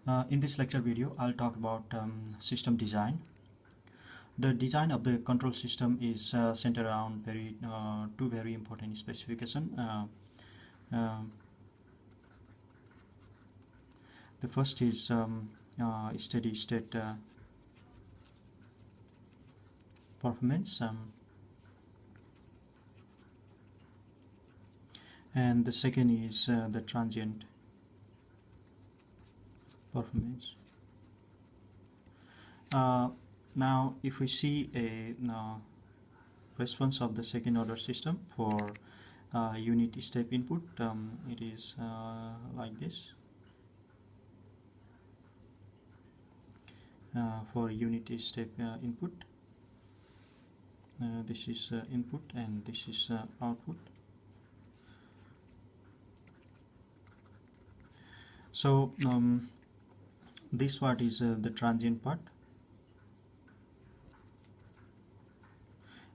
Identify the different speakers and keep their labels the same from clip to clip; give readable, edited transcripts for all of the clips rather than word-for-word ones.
Speaker 1: In this lecture video, I'll talk about system design. The design of the control system is centered around two very important specifications. The first is steady state performance, and the second is the transient performance. Now, if we see a response of the second order system for unit step input, it is like this. For unit step input, this is input and this is output. So this part is the transient part,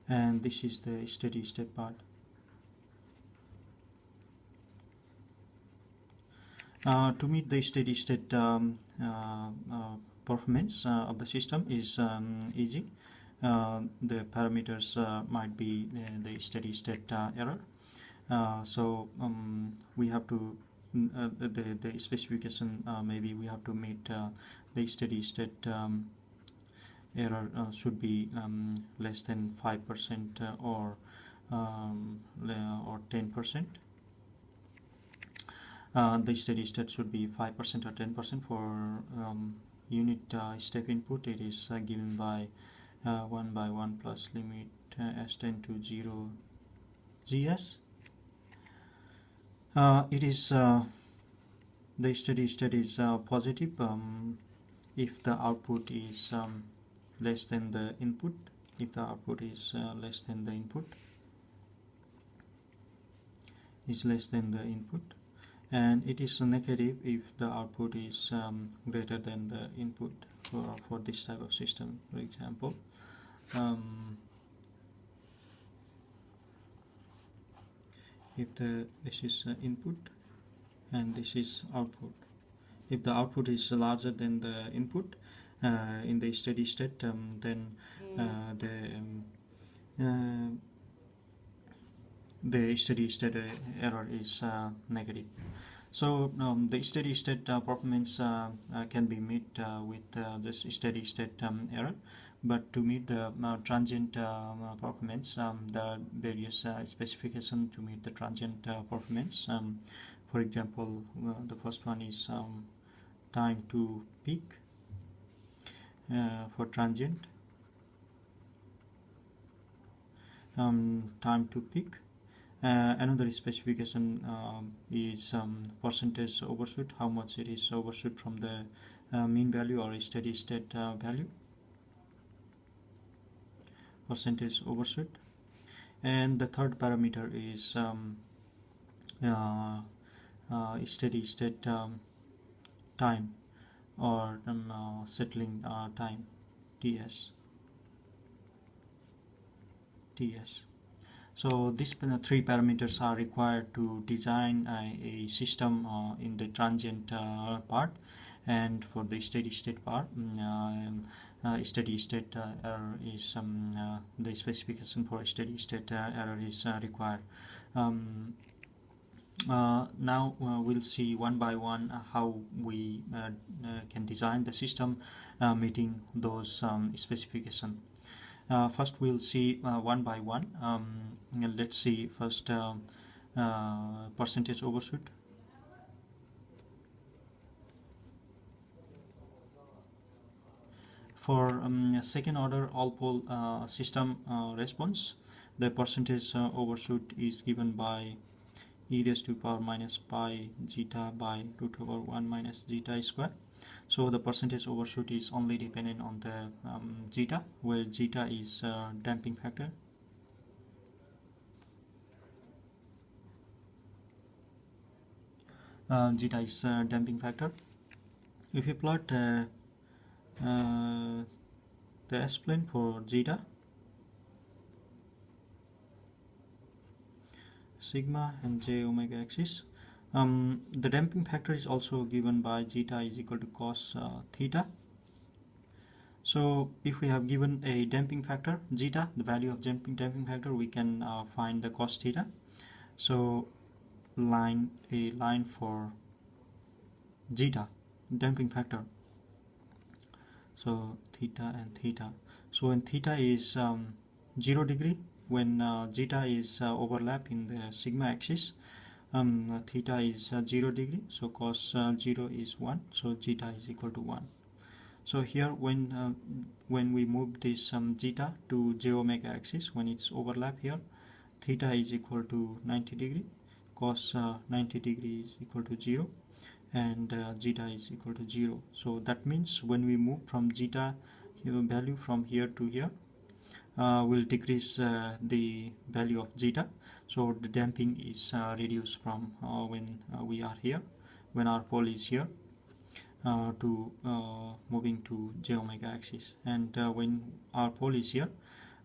Speaker 1: and this is the steady state part. To meet the steady state performance of the system is easy. The parameters might be the steady state error. So we have to the specification, maybe we have to meet the steady state error should be less than 5% or 10%. The steady state should be 5% or 10%. For unit step input, it is given by 1 by 1 plus limit s tend to 0 gs. It is the steady state is positive if the output is less than the input. If the output is less than the input, and it is negative if the output is greater than the input. For this type of system, for example, if this is input and this is output, if the output is larger than the input in the steady state, then the steady state error is negative. So the steady state performance can be met with this steady state error, but to meet the transient performance, there are various specifications to meet the transient performance. For example, the first one is time to peak for transient. Time to peak. Another specification is percentage overshoot, how much it is overshoot from the mean value or steady state value. Percentage overshoot. And the third parameter is steady state time or settling time, TS. So these three parameters are required to design a system in the transient part, and for the steady state part, steady state error is the specification for steady state error is required. Now we'll see one by one how we can design the system meeting those specifications. First we'll see one by one. Let's see first percentage overshoot. For second order all pole system response, the percentage overshoot is given by e raised to power minus pi zeta by root over 1 minus zeta square. So the percentage overshoot is only dependent on the zeta, where zeta is damping factor. Zeta is damping factor. If you plot the S-plane for zeta, sigma and j omega axis, The damping factor is also given by zeta is equal to cos theta. So if we have given a damping factor zeta, the value of damping factor, we can find the cos theta. So a line for zeta damping factor, so theta and theta. So when theta is 0 degree, when zeta is overlap in the sigma axis, theta is 0 degree, so cos 0 is 1, so zeta is equal to 1. So here when we move this zeta to j omega axis, when it's overlap here, theta is equal to 90 degree, cos 90 degree is equal to 0, and zeta is equal to 0. So that means when we move from zeta value from here to here, will decrease the value of zeta. So the damping is reduced from when we are here, when our pole is here, to moving to j omega axis, and when our pole is here,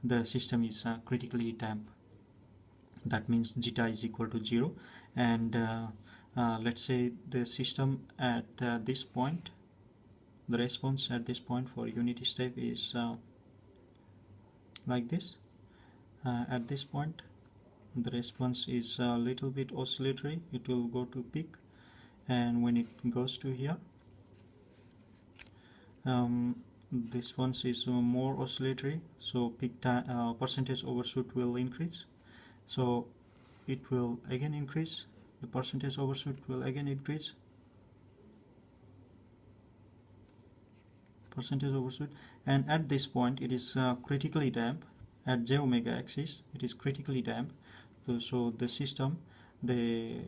Speaker 1: the system is critically damped. That means zeta is equal to 0, and let's say the system at this point, the response at this point for unity step is like this. At this point the response is a little bit oscillatory, it will go to peak, and when it goes to here, this one is more oscillatory, so peak time percentage overshoot will increase, so it will again increase, the percentage overshoot will again increase, percentage overshoot, and at this point it is critically damped. At j omega axis it is critically damped, so the system, the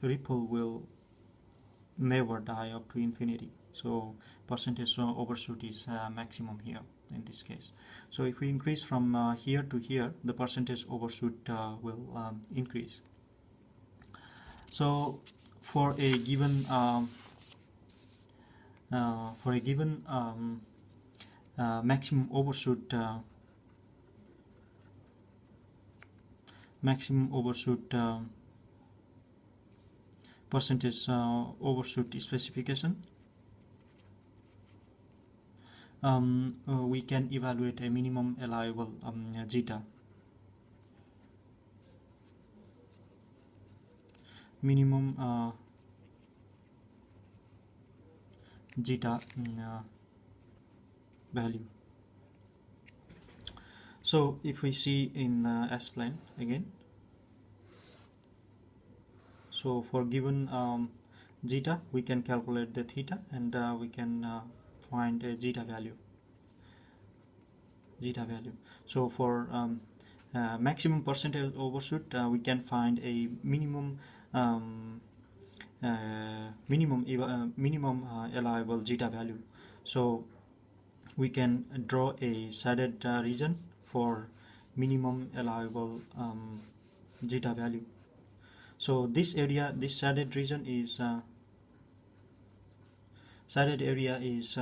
Speaker 1: ripple will never die up to infinity, so percentage overshoot is maximum here in this case. So if we increase from here to here, the percentage overshoot will increase. So for a given maximum overshoot percentage overshoot specification, we can evaluate a minimum allowable zeta. Minimum zeta value. So if we see in S-plane again, so for given zeta, we can calculate the theta, and we can find a zeta value. So for maximum percentage overshoot, we can find a minimum allowable zeta value. So we can draw a shaded region for minimum allowable zeta value. So this area, this shaded region is shaded area is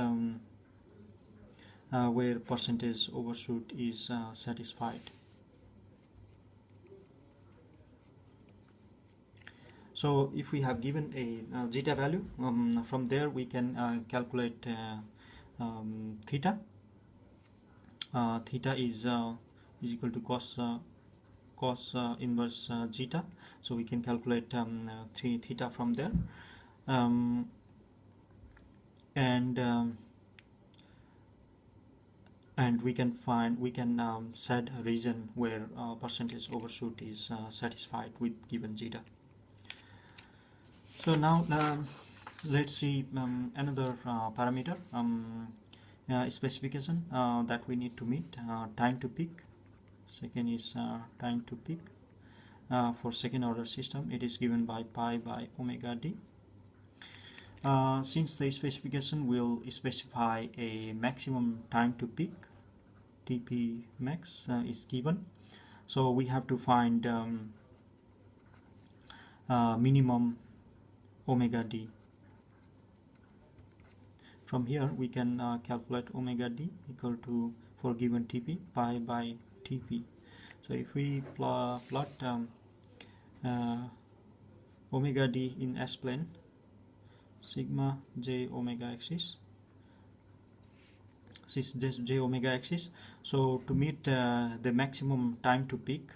Speaker 1: where percentage overshoot is satisfied. So if we have given a zeta value, from there we can calculate theta. Theta is equal to cos inverse zeta, so we can calculate 3 theta from there, and we can set a region where percentage overshoot is satisfied with given zeta. So now let's see another parameter specification that we need to meet. Time to peak. Second is time to peak. For second order system, it is given by pi by omega d. Since the specification will specify a maximum time to peak, TP max is given, so we have to find minimum omega d. From here we can calculate omega d equal to, for given TP, pi by TP. So if we plot omega d in S plane, sigma j omega axis. This is j omega axis. So to meet the maximum time to peak,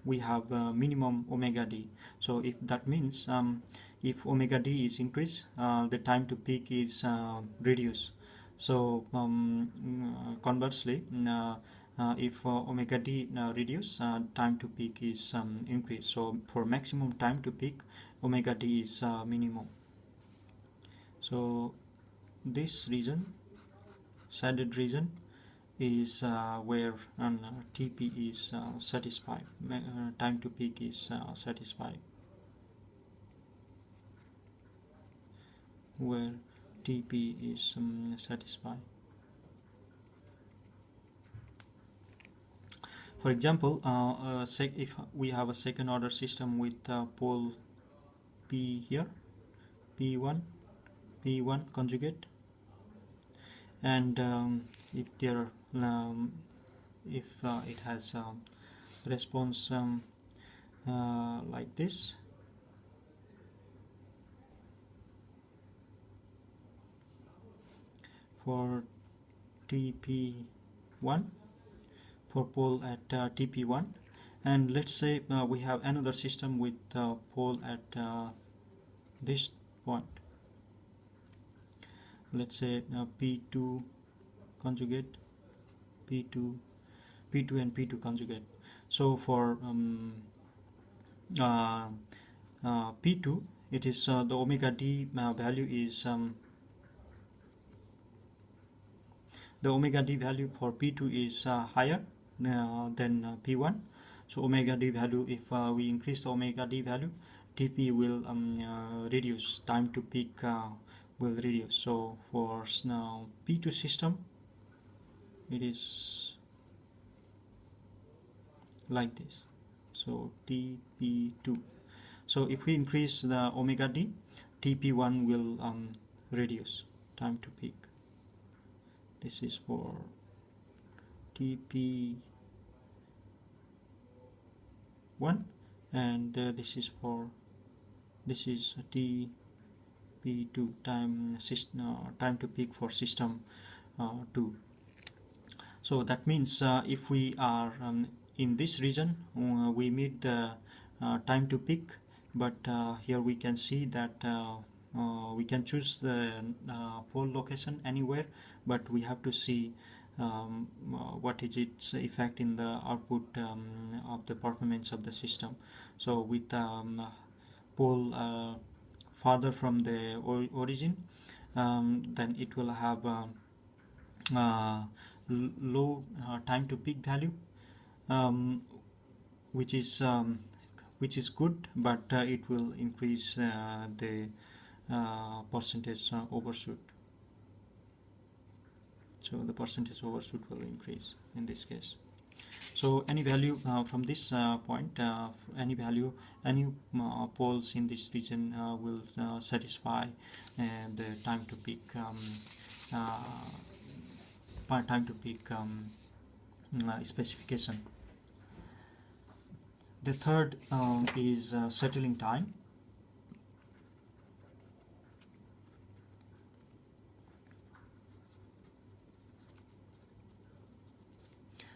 Speaker 1: we have minimum omega d. So if that means if omega d is increased, the time to peak is reduced. So conversely, if omega d reduce, time to peak is increased. So for maximum time to peak, omega d is minimum. So this region, shaded region, is where TP is satisfied, time to peak is satisfied, where TP is satisfied. For example, if we have a second order system with pole P here, P1 conjugate, and if there if it has response like this, for TP1, for pole at TP1, and let's say we have another system with pole at this point, let's say P2 conjugate, P2 and P2 conjugate. So for P2, it is the omega d value is the omega d value for P2 is higher than P1. So omega d value, if we increase the omega d value, TP will reduce, time to peak will reduce. So for now P2 system, it is like this. So TP2. So if we increase the omega d, TP1 will reduce, time to peak. This is for TP1, and this is TP2, time to peak for system 2. So that means if we are in this region, we meet the time to peak, but here we can see that we can choose the pole location anywhere, but we have to see what is its effect in the output of the performance of the system. So with pole farther from the origin, then it will have low time to peak value, which is good, but it will increase the percentage overshoot. So the percentage overshoot will increase in this case. So any value from this point, any poles in this region will satisfy the time to peak specification. The third is settling time.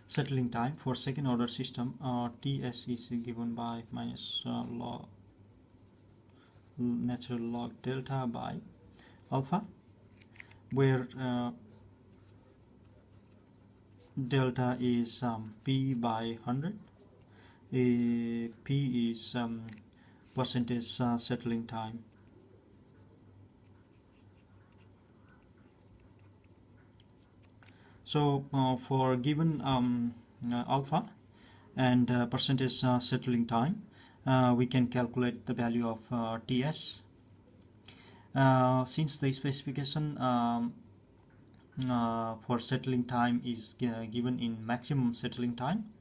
Speaker 1: Settling time for second order system, Ts is given by minus natural log delta by alpha, where delta is P by 100. P is percentage settling time. So for given alpha and percentage settling time, we can calculate the value of Ts. Since the specification for settling time is given in maximum settling time,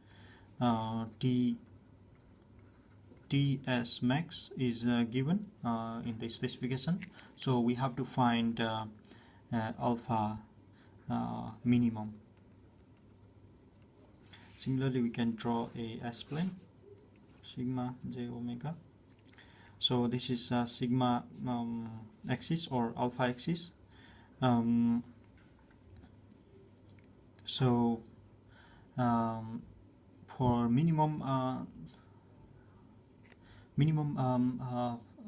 Speaker 1: Ts max is given in the specification, so we have to find alpha minimum. Similarly, we can draw a S plane, sigma j omega So this is sigma axis or alpha axis. Um, so for minimum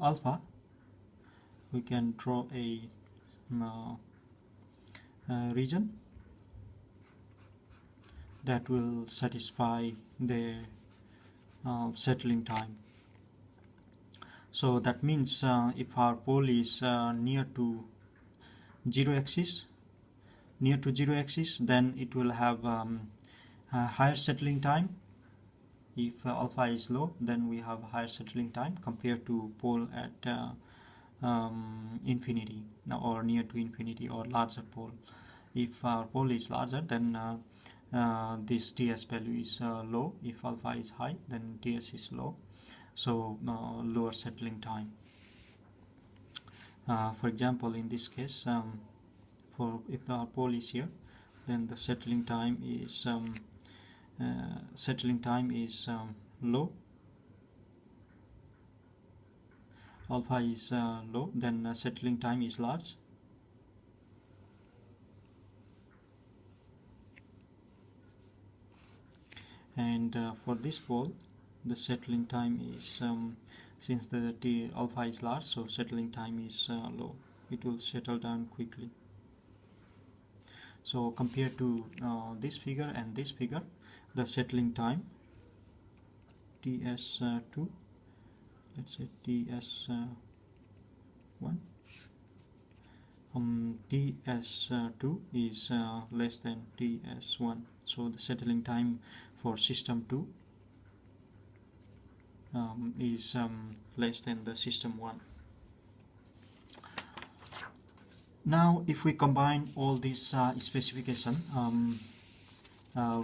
Speaker 1: alpha, we can draw a region that will satisfy the settling time. So that means if our pole is near to zero axis, then it will have a higher settling time. If alpha is low, then we have higher settling time compared to pole at infinity or near to infinity or larger pole. If our pole is larger, then this TS value is low. If alpha is high, then TS is low, so lower settling time. For example, in this case, for if the pole is here, then the settling time is low. Alpha is low, then settling time is large. And for this pole, the settling time is since the T alpha is large, so settling time is low. It will settle down quickly. So compared to this figure and this figure, the settling time TS2, let's say TS1, TS2 is less than TS1, so the settling time for system 2 is less than the system 1. Now if we combine all these specifications,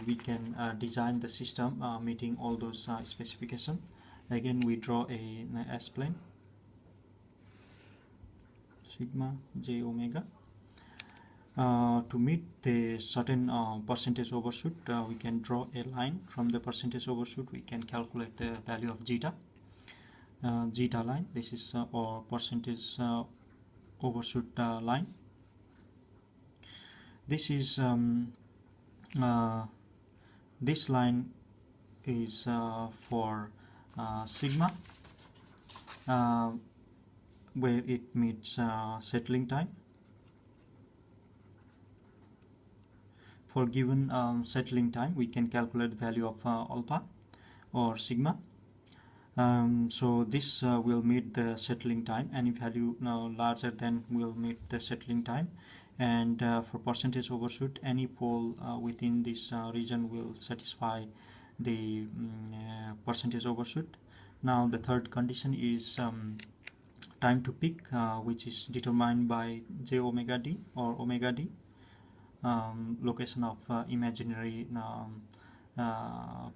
Speaker 1: we can design the system meeting all those specifications. Again, we draw an S-plane, sigma j omega. To meet the certain percentage overshoot, we can draw a line. From the percentage overshoot, we can calculate the value of zeta. Zeta line, this is or percentage overshoot line. This is this line is for sigma, where it meets settling time. For given settling time, we can calculate the value of alpha or sigma. So this will meet the settling time. Any value larger than will meet the settling time. And for percentage overshoot, any pole within this region will satisfy the percentage overshoot. Now the third condition is time to peak, which is determined by j omega d or omega d, location of imaginary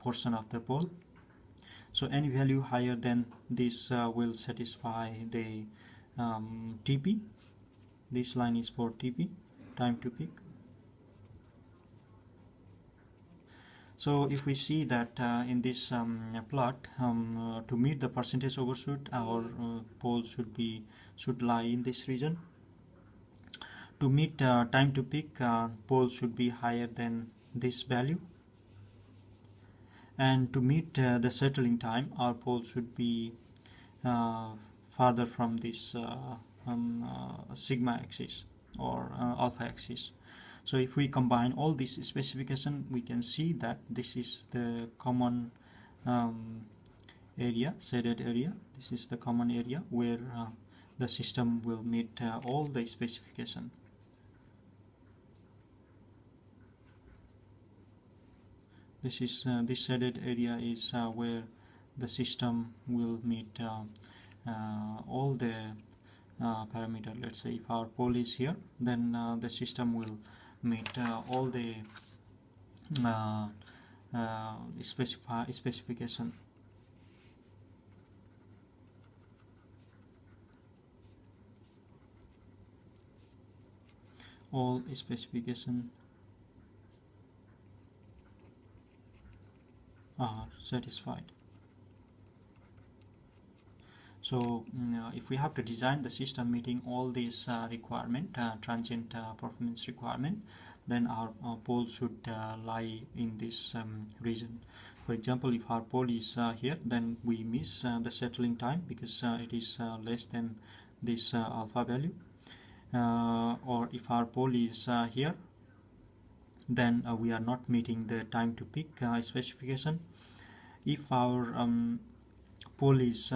Speaker 1: portion of the pole. So any value higher than this will satisfy the TP. This line is for TP, time to peak. So if we see that in this plot, to meet the percentage overshoot, our pole should lie in this region. To meet time to peak, pole should be higher than this value. And to meet the settling time, our pole should be farther from this sigma axis or alpha axis. So if we combine all these specifications, we can see that this is the common area, shaded area. This is the common area where the system will meet all the specifications. This is this shaded area is where the system will meet all the parameter. Let's say if our pole is here, then the system will meet all the specification. All specification are satisfied. So if we have to design the system meeting all these transient performance requirement, then our pole should lie in this region. For example, if our pole is here, then we miss the settling time because it is less than this alpha value. Or if our pole is here, then we are not meeting the time to peak specification. If our pole is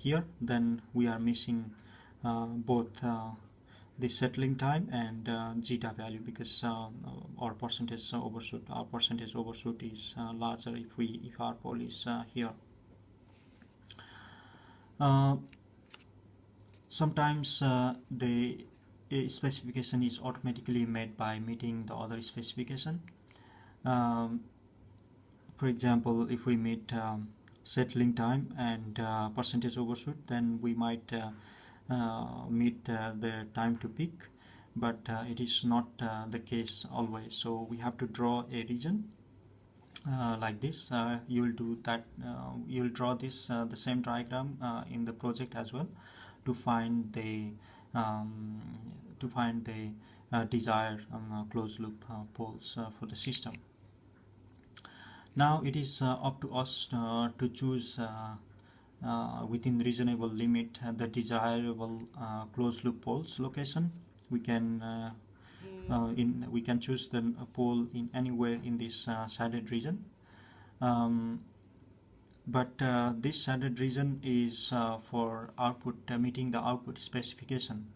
Speaker 1: here, then we are missing both the settling time and zeta value, because our percentage overshoot is larger if our pole is here. Sometimes the specification is automatically made by meeting the other specification. For example, if we meet settling time and percentage overshoot, then we might meet the time to peak, but it is not the case always. So we have to draw a region like this. You will do that. You will draw this the same diagram in the project as well to find the desired closed loop poles for the system. Now it is up to us to choose within reasonable limit the desirable closed loop poles location. We can we can choose the pole in anywhere in this shaded region, but this shaded region is for output meeting the output specification.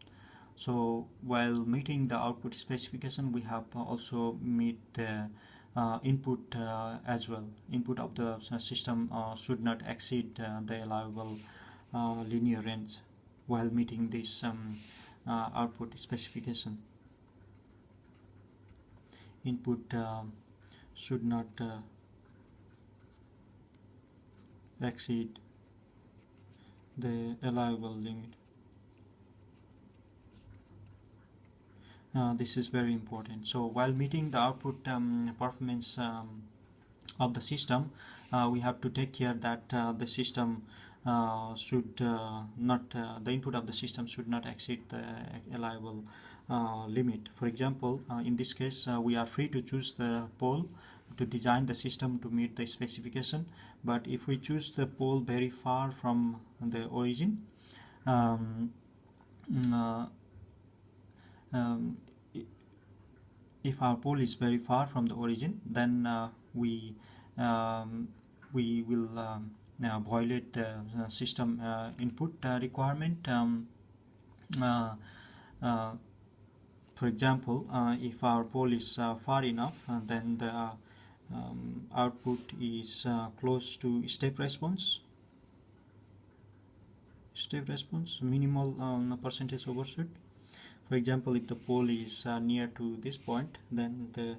Speaker 1: So while meeting the output specification, we have also meet the input as well. Input of the system should not exceed the allowable linear range while meeting this output specification. Input should not exceed the allowable limit. This is very important. So while meeting the output performance of the system, we have to take care that the system should not the input of the system should not exceed the allowable limit. For example, in this case, we are free to choose the pole to design the system to meet the specification, but if we choose the pole very far from the origin, if our pole is very far from the origin, then we will violate the system input requirement. For example, if our pole is far enough, then the output is close to step response, minimal percentage overshoot. For example, if the pole is near to this point, then the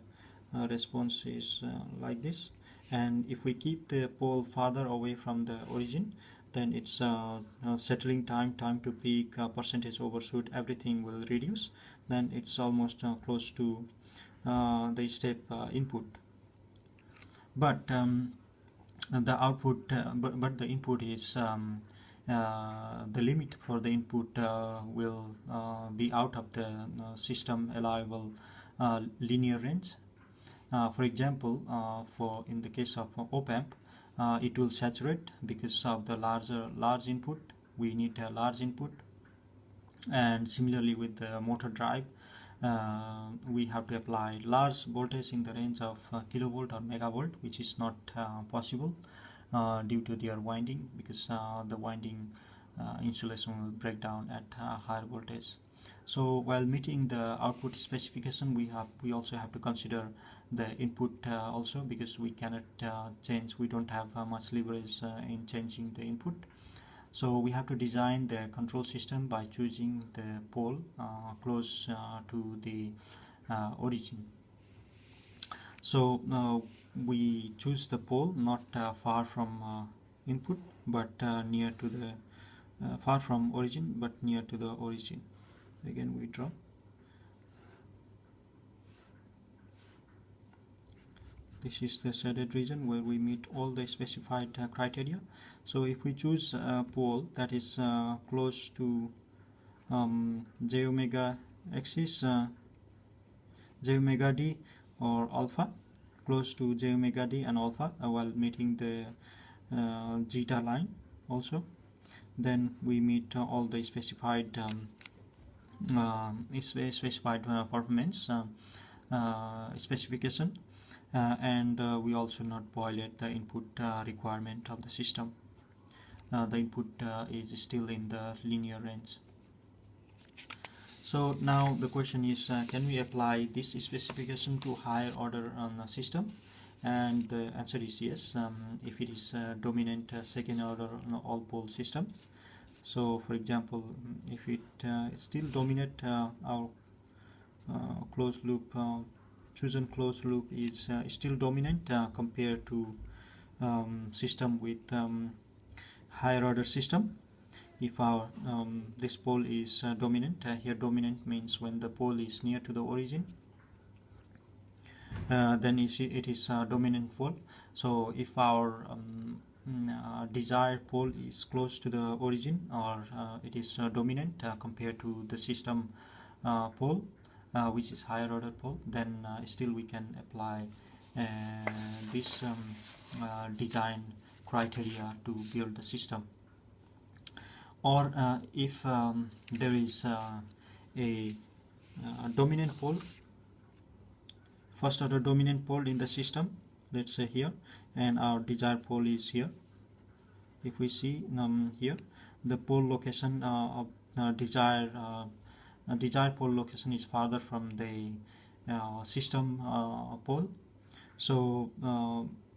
Speaker 1: response is like this. And if we keep the pole farther away from the origin, then its settling time, time to peak, percentage overshoot, everything will reduce. Then it's almost close to the step input. But the output, but the input is the limit for the input will be out of the system allowable linear range. For example, for in the case of op-amp, it will saturate because of the large input. We need a large input, and similarly with the motor drive, we have to apply large voltage in the range of kilovolt or megavolt, which is not possible due to their winding, because the winding insulation will break down at higher voltage. So while meeting the output specification, we also have to consider the input also, because we cannot change. We don't have much leverage in changing the input. So we have to design the control system by choosing the pole close to the origin. So we choose the pole not far from input, but near to the far from origin, but near to the origin. Again, we draw. This is the shaded region where we meet all the specified criteria. So if we choose a pole that is close to j omega axis, j omega d or alpha, close to j omega d and alpha while meeting the zeta line also, then we meet all the specified performance specification, and we also not violate the input requirement of the system. The input is still in the linear range. So now the question is, can we apply this specification to higher order system? And the answer is yes, if it is dominant second order all pole system. So for example, if it still dominate our closed loop, chosen closed loop is still dominant compared to system with higher order system. If our this pole is dominant, here dominant means when the pole is near to the origin, then it is dominant pole. So if our desired pole is close to the origin, or it is dominant compared to the system pole, which is higher order pole, then still we can apply this design criteria to build the system. Or if there is a dominant pole, first order dominant pole in the system, let's say here, and our desired pole is here. If we see here, the pole location of desired pole location is farther from the system pole. So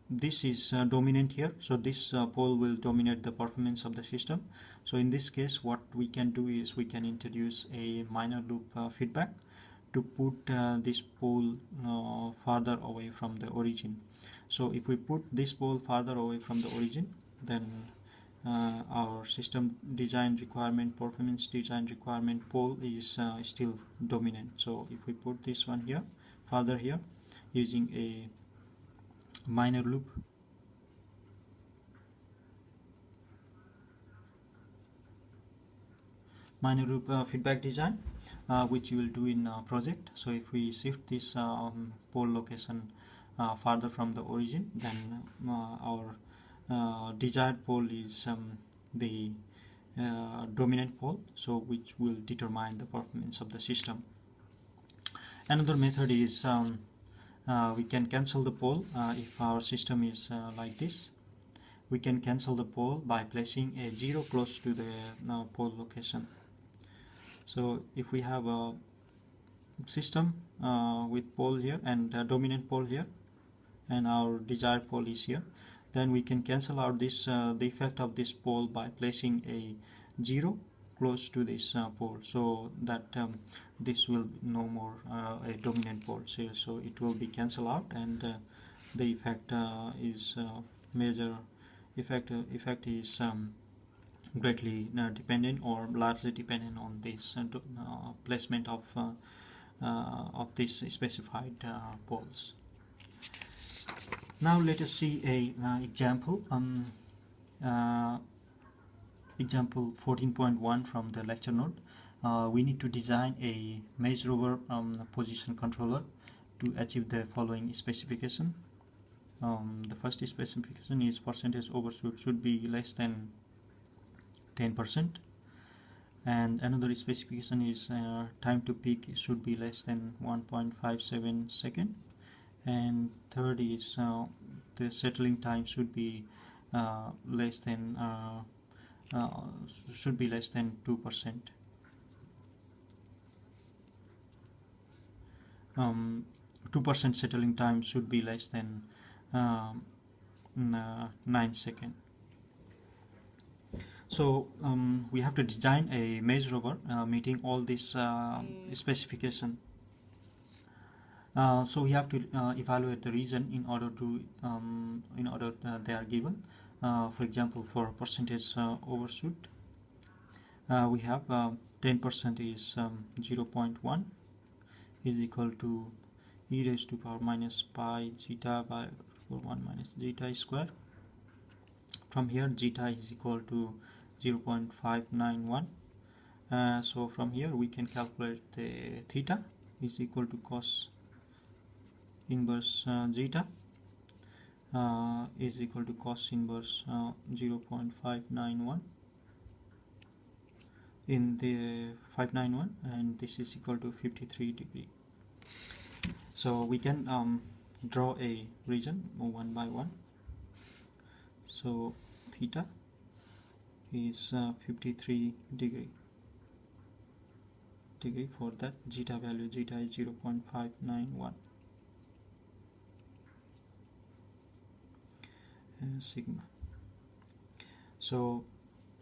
Speaker 1: this is dominant here, so this pole will dominate the performance of the system. So in this case, what we can do is we can introduce a minor loop feedback to put this pole farther away from the origin. So if we put this pole farther away from the origin, then our system design requirement, performance design requirement pole is still dominant. So if we put this one here, farther here, using a minor loop, feedback design, which you will do in project. So if we shift this pole location farther from the origin, then our desired pole is the dominant pole, so which will determine the performance of the system. Another method is we can cancel the pole. If our system is like this, we can cancel the pole by placing a 0 close to the pole location. So if we have a system with pole here and dominant pole here, and our desired pole is here, then we can cancel out this the effect of this pole by placing a 0 close to this pole, so that this will no more a dominant pole. So it will be cancelled out, and the effect is major effect is greatly dependent or largely dependent on this placement of this specified poles. Now let us see a example. Example 14.1 from the lecture note. We need to design a maze rover position controller to achieve the following specification. The first specification is percentage overshoot should be less than 10%, and another specification is time to peak should be less than 1.57 second, and third is the settling time should be less than 2%. 2% settling time should be less than 9 seconds. So we have to design a maze rover meeting all this specification. So we have to evaluate the region in order to they are given. For example, for percentage overshoot, we have 10% is 0.1 is equal to e raised to power minus pi zeta by 1 minus zeta square. from here zeta is equal to 0.591. So from here we can calculate the theta is equal to cos inverse zeta is equal to cos inverse 0.591 in the 591, and this is equal to 53 degree. So we can draw a region one by one. So theta is 53 degree for that zeta value. Zeta is 0.591 sigma. So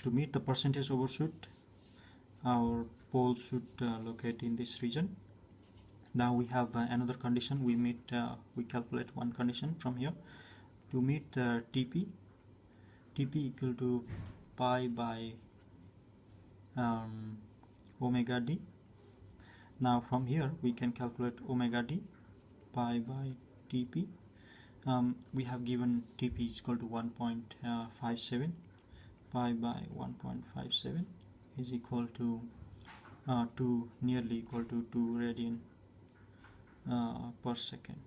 Speaker 1: to meet the percentage overshoot, our pole should locate in this region. Now we have another condition. We calculate one condition from here. To meet TP equal to pi by omega d. Now from here we can calculate omega d, pi by TP. We have given TP is equal to 1.57. Pi by 1.57 is equal to nearly equal to 2 radian per second.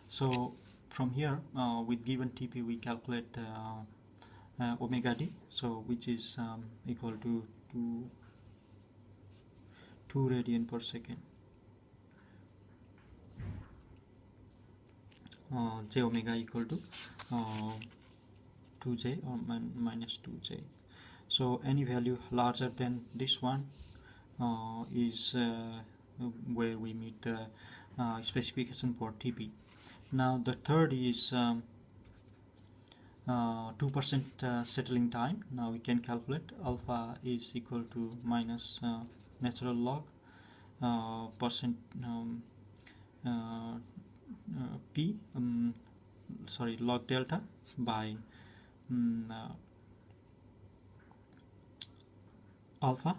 Speaker 1: So from here with given TP we calculate omega d, so which is equal to 2 radian per second. J omega equal to 2j or minus 2j. So any value larger than this one is where we meet the specification for TP. Now the third is 2% settling time. Now we can calculate alpha is equal to minus natural log percent p log delta by alpha.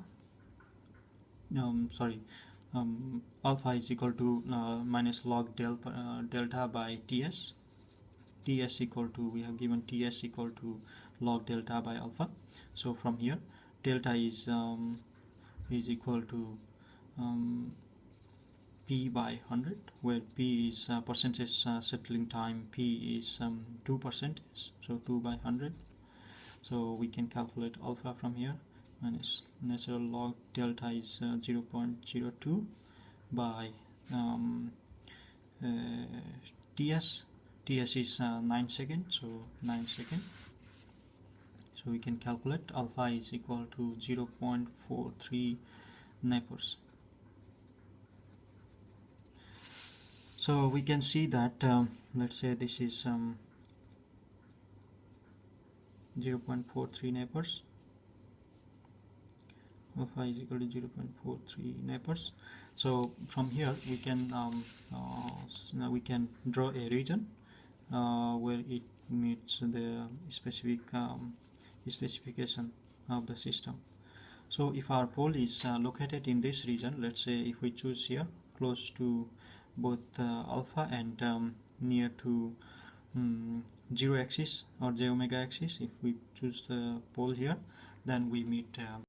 Speaker 1: Alpha is equal to minus log delta by ts. Ts equal to, we have given ts equal to log delta by alpha. So from here delta is equal to p by 100, where p is percentage settling time, p is 2%, so 2 by 100. So we can calculate alpha from here. Minus natural log delta is 0.02 by ts. Ts is 9 seconds, so 9 seconds. So we can calculate alpha is equal to 0.43 nepers. So we can see that let's say this is 0.43 nepers. Alpha is equal to 0.43 nepers. So from here we can now we can draw a region where it meets the specification of the system. So if our pole is located in this region, let's say if we choose here close to both alpha and near to 0 axis or j omega axis, if we choose the pole here, then we meet